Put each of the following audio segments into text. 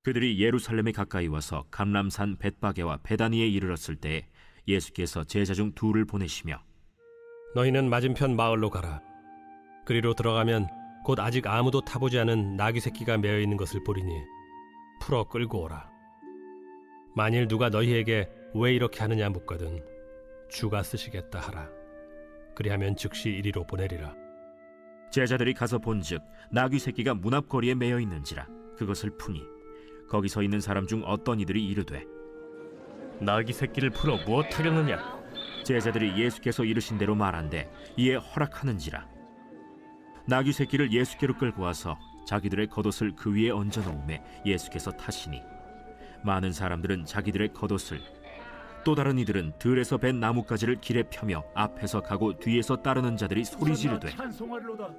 그들이 예루살렘에 가까이 와서 감람산 벳바게와 베다니에 이르렀을 때에 예수께서 제자 중 둘을 보내시며 너희는 맞은편 마을로 가라. 그리로 들어가면 곧 아직 아무도 타보지 않은 나귀 새끼가 매어 있는 것을 보리니 풀어 끌고 오라. 만일 누가 너희에게 왜 이렇게 하느냐 묻거든 주가 쓰시겠다 하라. 그리하면 즉시 이리로 보내리라. 제자들이 가서 본즉 나귀 새끼가 문 앞거리에 매어 있는지라 그것을 푸니 거기 서 있는 사람 중 어떤 이들이 이르되 나귀 새끼를 풀어 무엇하려느냐? 제자들이 예수께서 이르신 대로 말한대 이에 허락하는지라. 나귀 새끼를 예수께로 끌고 와서 자기들의 겉옷을 그 위에 얹어 놓음에 예수께서 타시니 많은 사람들은 자기들의 겉옷을 또 다른 이들은 들에서 벤 나뭇가지를 길에 펴며 앞에서 가고 뒤에서 따르는 자들이 소리 지르되 찬송하리로다.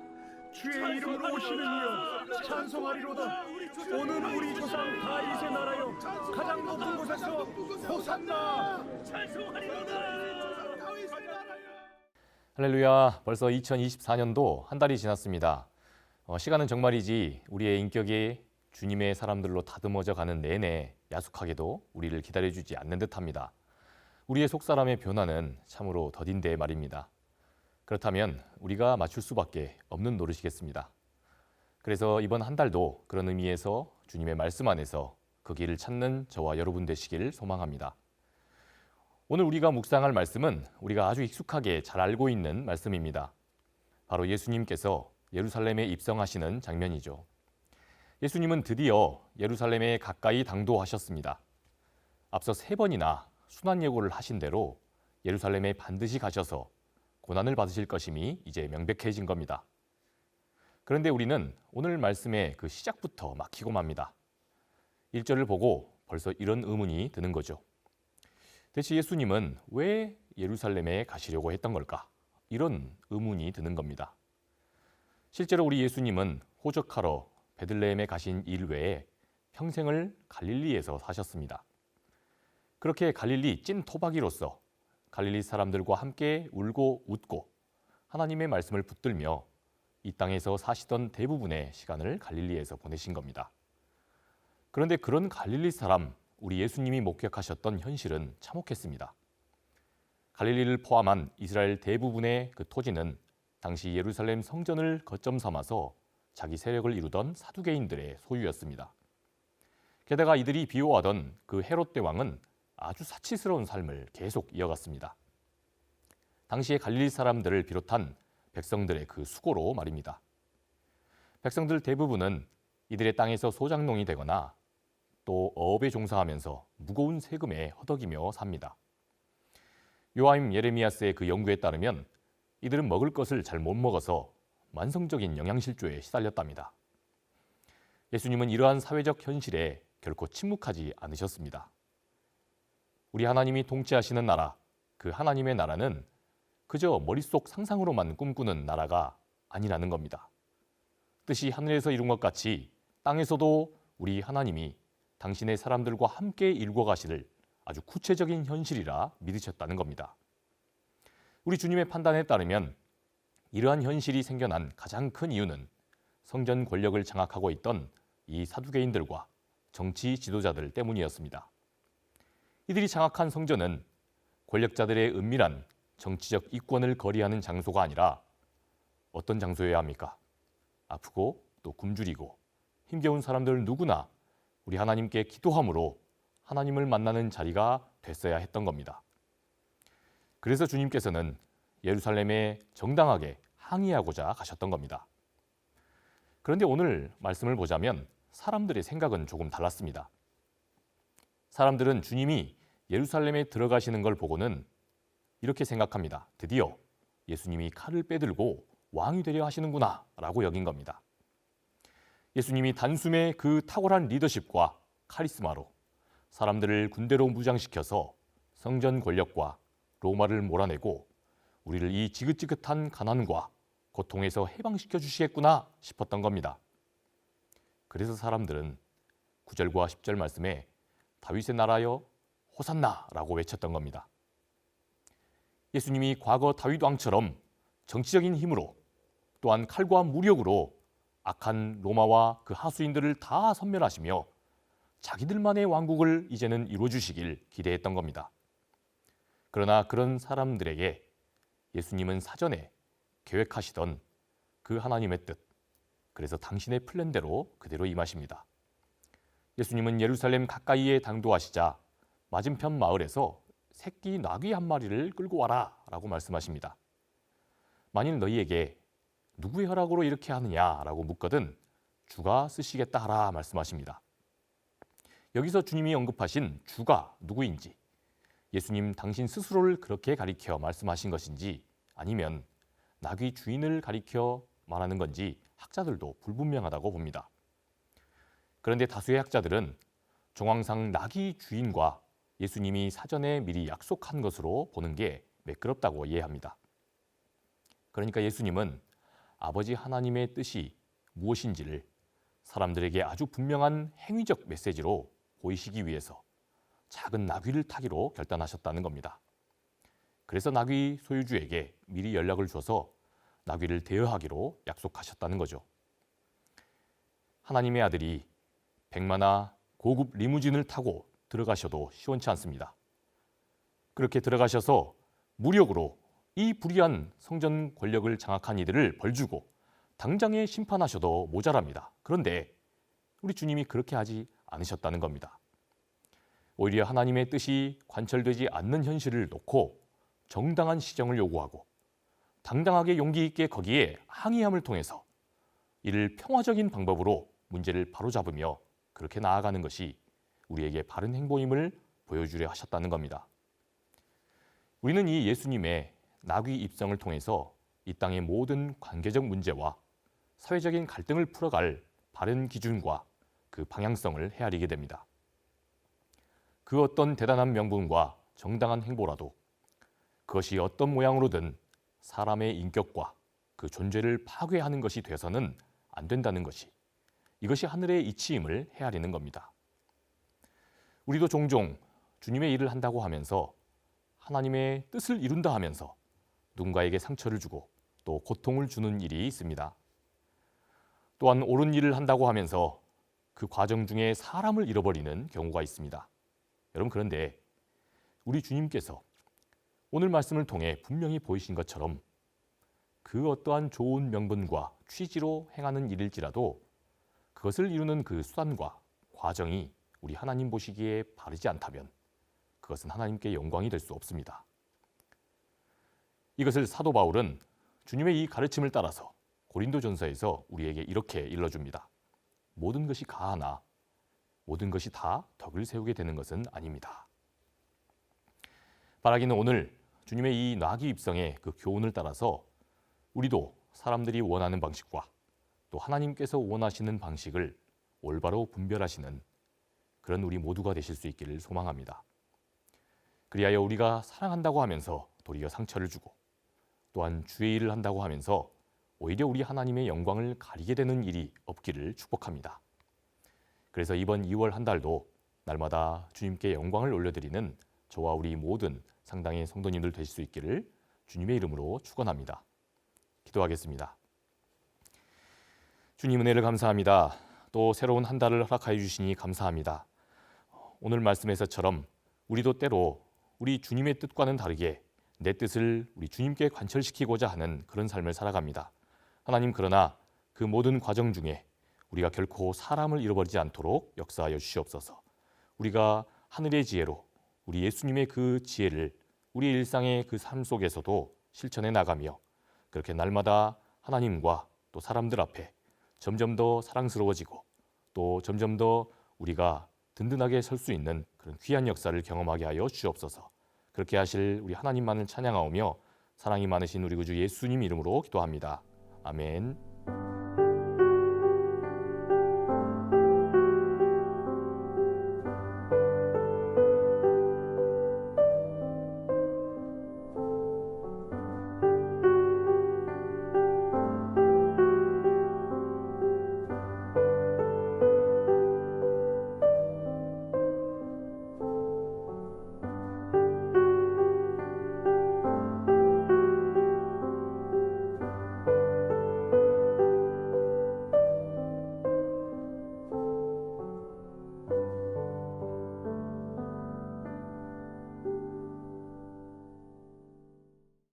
주의 이름으로 오시는 이여 찬송하리로다. 오늘 우리 조상 다윗의 나라여 가장 높은 곳에서 호산나. 할렐루야. 벌써 2024년도 한 달이 지났습니다. 시간은 정말이지 우리의 인격이 주님의 사람들로 다듬어져 가는 내내 야속하게도 우리를 기다려주지 않는 듯합니다. 우리의 속사람의 변화는 참으로 더딘데 말입니다. 그렇다면 우리가 맞출 수밖에 없는 노릇이겠습니다. 그래서 이번 한 달도 그런 의미에서 주님의 말씀 안에서 그 길을 찾는 저와 여러분 되시길 소망합니다. 오늘 우리가 묵상할 말씀은 우리가 아주 익숙하게 잘 알고 있는 말씀입니다. 바로 예수님께서 예루살렘에 입성하시는 장면이죠. 예수님은 드디어 예루살렘에 가까이 당도하셨습니다. 앞서 3번이나 순환예고를 하신 대로 예루살렘에 반드시 가셔서 고난을 받으실 것임이 이제 명백해진 겁니다. 그런데 우리는 오늘 말씀의 그 시작부터 막히고 맙니다. 1절을 보고 벌써 이런 의문이 드는 거죠. 대체 예수님은 왜 예루살렘에 가시려고 했던 걸까? 이런 의문이 드는 겁니다. 실제로 우리 예수님은 호적하러 베들레헴에 가신 일 외에 평생을 갈릴리에서 사셨습니다. 그렇게 갈릴리 찐 토박이로서 갈릴리 사람들과 함께 울고 웃고 하나님의 말씀을 붙들며 이 땅에서 사시던 대부분의 시간을 갈릴리에서 보내신 겁니다. 그런데 그런 갈릴리 사람, 우리 예수님이 목격하셨던 현실은 참혹했습니다. 갈릴리를 포함한 이스라엘 대부분의 그 토지는 당시 예루살렘 성전을 거점 삼아서 자기 세력을 이루던 사두개인들의 소유였습니다. 게다가 이들이 비호하던 그 헤롯 대왕은 아주 사치스러운 삶을 계속 이어갔습니다. 당시의 갈릴리 사람들을 비롯한 백성들의 그 수고로 말입니다. 백성들 대부분은 이들의 땅에서 소작농이 되거나 또 어업에 종사하면서 무거운 세금에 허덕이며 삽니다. 요하임 예레미야스의 그 연구에 따르면 이들은 먹을 것을 잘 못 먹어서 만성적인 영양실조에 시달렸답니다. 예수님은 이러한 사회적 현실에 결코 침묵하지 않으셨습니다. 우리 하나님이 통치하시는 나라, 그 하나님의 나라는 그저 머릿속 상상으로만 꿈꾸는 나라가 아니라는 겁니다. 뜻이 하늘에서 이룬 것 같이 땅에서도 우리 하나님이 당신의 사람들과 함께 일궈 가시를 아주 구체적인 현실이라 믿으셨다는 겁니다. 우리 주님의 판단에 따르면 이러한 현실이 생겨난 가장 큰 이유는 성전 권력을 장악하고 있던 이 사두개인들과 정치 지도자들 때문이었습니다. 이들이 장악한 성전은 권력자들의 은밀한 정치적 이권을 거리하는 장소가 아니라 어떤 장소여야 합니까? 아프고 또 굶주리고 힘겨운 사람들 누구나 우리 하나님께 기도함으로 하나님을 만나는 자리가 됐어야 했던 겁니다. 그래서 주님께서는 예루살렘에 정당하게 항의하고자 가셨던 겁니다. 그런데 오늘 말씀을 보자면 사람들의 생각은 조금 달랐습니다. 사람들은 주님이 예루살렘에 들어가시는 걸 보고는 이렇게 생각합니다. 드디어 예수님이 칼을 빼들고 왕이 되려 하시는구나 라고 여긴 겁니다. 예수님이 단숨에 그 탁월한 리더십과 카리스마로 사람들을 군대로 무장시켜서 성전 권력과 로마를 몰아내고 우리를 이 지긋지긋한 가난과 고통에서 해방시켜 주시겠구나 싶었던 겁니다. 그래서 사람들은 9절과 10절 말씀에 다윗의 나라여 호산나라고 외쳤던 겁니다. 예수님이 과거 다윗 왕처럼 정치적인 힘으로 또한 칼과 무력으로 악한 로마와 그 하수인들을 다 섬멸하시며 자기들만의 왕국을 이제는 이루어주시길 기대했던 겁니다. 그러나 그런 사람들에게 예수님은 사전에 계획하시던 그 하나님의 뜻, 그래서 당신의 플랜대로 그대로 임하십니다. 예수님은 예루살렘 가까이에 당도하시자 맞은편 마을에서 새끼 나귀 한 마리를 끌고 와라 라고 말씀하십니다. 만일 너희에게 누구의 허락으로 이렇게 하느냐라고 묻거든 주가 쓰시겠다 하라 말씀하십니다. 여기서 주님이 언급하신 주가 누구인지, 예수님 당신 스스로를 그렇게 가리켜 말씀하신 것인지 아니면 나귀 주인을 가리켜 말하는 건지 학자들도 불분명하다고 봅니다. 그런데 다수의 학자들은 정황상 나귀 주인과 예수님이 사전에 미리 약속한 것으로 보는 게 매끄럽다고 이해합니다. 그러니까 예수님은 아버지 하나님의 뜻이 무엇인지를 사람들에게 아주 분명한 행위적 메시지로 보이시기 위해서 작은 나귀를 타기로 결단하셨다는 겁니다. 그래서 나귀 소유주에게 미리 연락을 줘서 나귀를 대여하기로 약속하셨다는 거죠. 하나님의 아들이 백마나 고급 리무진을 타고 들어가셔도 시원치 않습니다. 그렇게 들어가셔서 무력으로 이 불의한 성전 권력을 장악한 이들을 벌주고 당장에 심판하셔도 모자랍니다. 그런데 우리 주님이 그렇게 하지 않으셨다는 겁니다. 오히려 하나님의 뜻이 관철되지 않는 현실을 놓고 정당한 시정을 요구하고 당당하게 용기 있게 거기에 항의함을 통해서 이를 평화적인 방법으로 문제를 바로잡으며 그렇게 나아가는 것이 우리에게 바른 행보임을 보여주려 하셨다는 겁니다. 우리는 이 예수님의 나귀 입성을 통해서 이 땅의 모든 관계적 문제와 사회적인 갈등을 풀어갈 바른 기준과 그 방향성을 헤아리게 됩니다. 그 어떤 대단한 명분과 정당한 행보라도 그것이 어떤 모양으로든 사람의 인격과 그 존재를 파괴하는 것이 돼서는 안 된다는 것이, 이것이 하늘의 이치임을 헤아리는 겁니다. 우리도 종종 주님의 일을 한다고 하면서 하나님의 뜻을 이룬다 하면서 누군가에게 상처를 주고 또 고통을 주는 일이 있습니다. 또한 옳은 일을 한다고 하면서 그 과정 중에 사람을 잃어버리는 경우가 있습니다. 여러분, 그런데 우리 주님께서 오늘 말씀을 통해 분명히 보이신 것처럼 그 어떠한 좋은 명분과 취지로 행하는 일일지라도 그것을 이루는 그 수단과 과정이 우리 하나님 보시기에 바르지 않다면 그것은 하나님께 영광이 될 수 없습니다. 이것을 사도 바울은 주님의 이 가르침을 따라서 고린도전서에서 우리에게 이렇게 일러줍니다. 모든 것이 가하나 모든 것이 다 덕을 세우게 되는 것은 아닙니다. 바라기는 오늘 주님의 이 나귀 입성의 그 교훈을 따라서 우리도 사람들이 원하는 방식과 또 하나님께서 원하시는 방식을 올바로 분별하시는 그런 우리 모두가 되실 수 있기를 소망합니다. 그리하여 우리가 사랑한다고 하면서 도리어 상처를 주고 또한 주의 일을 한다고 하면서 오히려 우리 하나님의 영광을 가리게 되는 일이 없기를 축복합니다. 그래서 이번 2월 한 달도 날마다 주님께 영광을 올려드리는 저와 우리 모든 상당의 성도님들 되실 수 있기를 주님의 이름으로 축원합니다. 기도하겠습니다. 주님, 은혜를 감사합니다. 또 새로운 한 달을 허락하여 주시니 감사합니다. 오늘 말씀에서처럼 우리도 때로 우리 주님의 뜻과는 다르게 내 뜻을 우리 주님께 관철시키고자 하는 그런 삶을 살아갑니다. 하나님, 그러나 그 모든 과정 중에 우리가 결코 사람을 잃어버리지 않도록 역사하여 주시옵소서. 우리가 하늘의 지혜로 우리 예수님의 그 지혜를 우리 일상의 그 삶 속에서도 실천해 나가며 그렇게 날마다 하나님과 또 사람들 앞에 점점 더 사랑스러워지고 또 점점 더 우리가 든든하게 설 수 있는 그런 귀한 역사를 경험하게 하여 주옵소서. 그렇게 하실 우리 하나님만을 찬양하오며 사랑이 많으신 우리 구주 예수님 이름으로 기도합니다. 아멘.